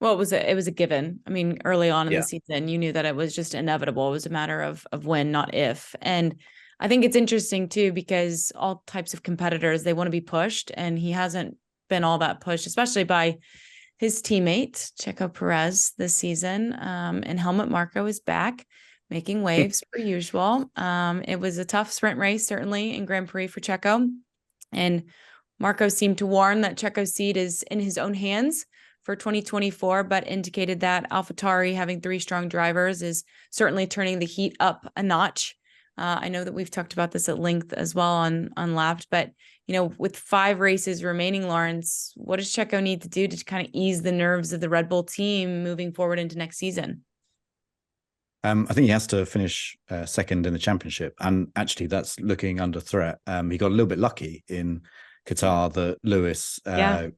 Well, it was a given. I mean, early on in the Yeah. season, you knew that it was just inevitable. It was a matter of when, not if. And I think it's interesting too, because all types of competitors, they want to be pushed, and he hasn't been all that pushed, especially by his teammate, Checo Perez, this season. And Helmut Marko is back, making waves per usual. It was a tough sprint race, certainly, in Grand Prix for Checo. And Marko seemed to warn that Checo's seat is in his own hands for 2024, but indicated that AlphaTauri, having three strong drivers, is certainly turning the heat up a notch. I know that we've talked about this at length as well on Unlapped, but with 5 races remaining, Laurence, what does Checo need to do to kind of ease the nerves of the Red Bull team moving forward into next season? I think he has to finish second in the championship, and actually that's looking under threat. He got a little bit lucky in Qatar that Lewis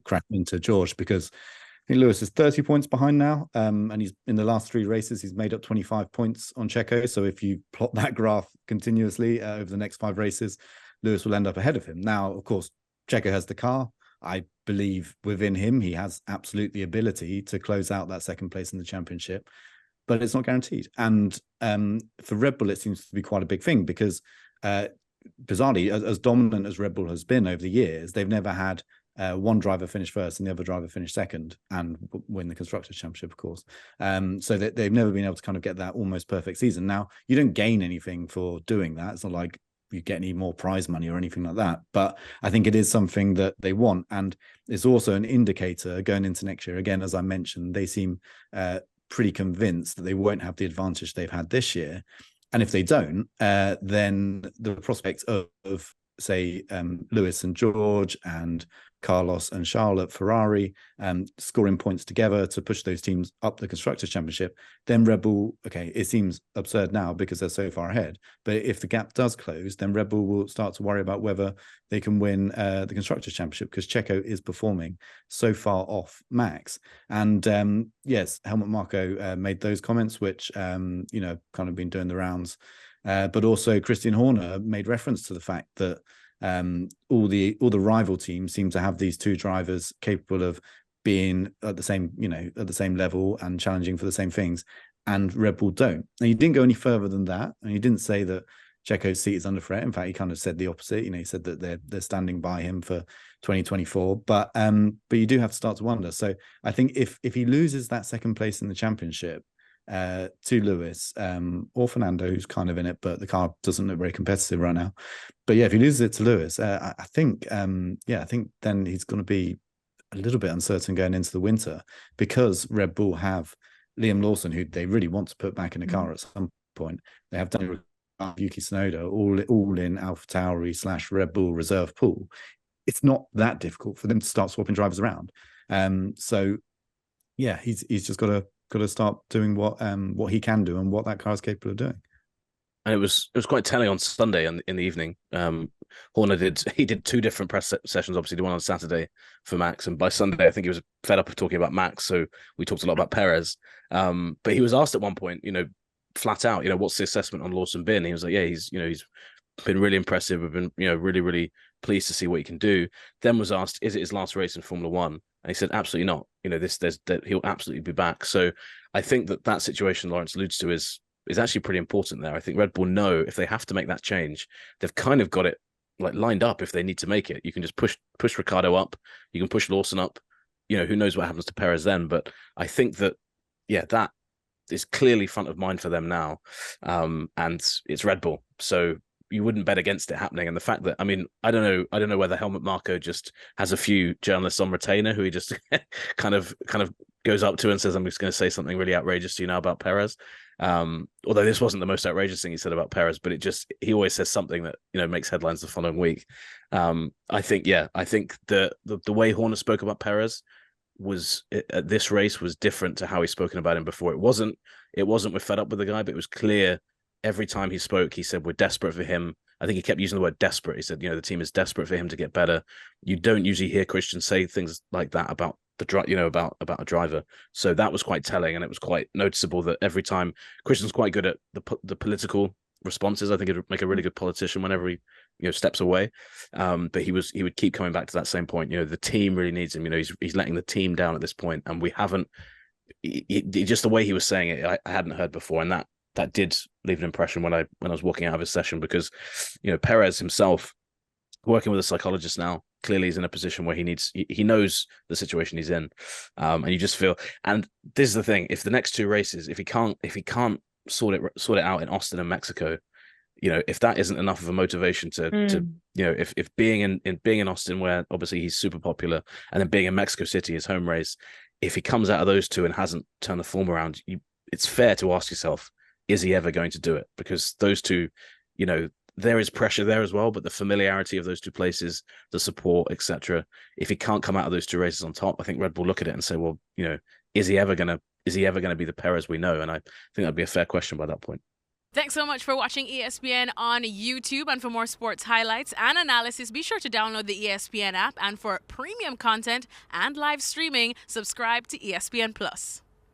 crashed into George, because I think Lewis is 30 points behind now, and he's in the last 3 races, he's made up 25 points on Checo. So if you plot that graph continuously over the next 5 races, Lewis will end up ahead of him. Now, of course, Checo has the car. I believe within him, he has absolute the ability to close out that second place in the championship, but it's not guaranteed. And for Red Bull, it seems to be quite a big thing, because bizarrely, as dominant as Red Bull has been over the years, they've never had one driver finish first and the other driver finish second and win the Constructors' Championship, of course. So that they've never been able to kind of get that almost perfect season. Now, you don't gain anything for doing that. It's not like you get any more prize money or anything like that. But I think it is something that they want. And it's also an indicator going into next year. Again, as I mentioned, they seem pretty convinced that they won't have the advantage they've had this year. And if they don't, then the prospects of say, Lewis and George and Carlos and Charles at Ferrari, scoring points together to push those teams up the Constructors' Championship, then Red Bull, okay, it seems absurd now because they're so far ahead. But if the gap does close, then Red Bull will start to worry about whether they can win the Constructors' Championship, because Checo is performing so far off Max. And yes, Helmut Marko made those comments, which, kind of been doing the rounds. But also Christian Horner made reference to the fact that all the rival teams seem to have these 2 drivers capable of being at the same level and challenging for the same things, and Red Bull don't. And he didn't go any further than that, and he didn't say that Checo's seat is under threat. In fact, he kind of said the opposite. He said that they're standing by him for 2024. But you do have to start to wonder. So I think if he loses that second place in the championship to Lewis or Fernando, who's kind of in it, but the car doesn't look very competitive right now. But yeah, if he loses it to Lewis, I think then he's going to be a little bit uncertain going into the winter, because Red Bull have Liam Lawson, who they really want to put back in the car at some point. They have done Yuki Tsunoda, all in AlphaTauri / Red Bull reserve pool. It's not that difficult for them to start swapping drivers around. So yeah, he's just got to start doing what he can do and what that car is capable of doing. And it was quite telling on Sunday in the evening. Horner did 2 different press sessions, obviously the one on Saturday for Max, and by Sunday I think he was fed up of talking about Max, so we talked a lot about Perez. But he was asked at one point, flat out, what's the assessment on Lawson been? He was like, yeah, he's been really impressive. We've been, really, really pleased to see what he can do. Then was asked, is it his last race in Formula One? And he said, absolutely not. He'll absolutely be back. So I think that situation Laurence alludes to is actually pretty important there. I think Red Bull know if they have to make that change, they've kind of got it like lined up. If they need to make it, you can just push Ricciardo up, you can push Lawson up. Who knows what happens to Perez then? But I think that is clearly front of mind for them now, and it's Red Bull. So you wouldn't bet against it happening. And the fact that, I don't know whether Helmut Marko just has a few journalists on retainer who he just kind of goes up to and says, I'm just going to say something really outrageous to you now about Perez. Although this wasn't the most outrageous thing he said about Perez, but he always says something that, makes headlines the following week. I think the way Horner spoke about Perez at this race was different to how he's spoken about him before. It wasn't we're fed up with the guy, but it was clear every time he spoke, he said, we're desperate for him. I think he kept using the word desperate. He said, the team is desperate for him to get better. You don't usually hear Christian say things like that about about a driver. So that was quite telling, and it was quite noticeable that every time Christian's quite good at the political responses. I think it would make a really good politician whenever he steps away. But he would keep coming back to that same point. The team really needs him. He's letting the team down at this point, and we haven't just the way he was saying it, I hadn't heard before, and that did leave an impression when I was walking out of his session, because Perez himself, working with a psychologist now, clearly he's in a position where he knows the situation he's in, and you just feel. And this is the thing: if the next two races, if he can't sort it out in Austin and Mexico, if that isn't enough of a motivation to if being in Austin, where obviously he's super popular, and then being in Mexico City, his home race, if he comes out of those two and hasn't turned the form around, it's fair to ask yourself, is he ever going to do it? Because those two, there is pressure there as well, but the familiarity of those two places, the support, etc. If he can't come out of those two races on top, I think Red Bull look at it and say, well, is he ever gonna be the Perez we know? And I think that'd be a fair question by that point. Thanks so much for watching ESPN on YouTube. And for more sports highlights and analysis, be sure to download the ESPN app. And for premium content and live streaming, subscribe to ESPN Plus.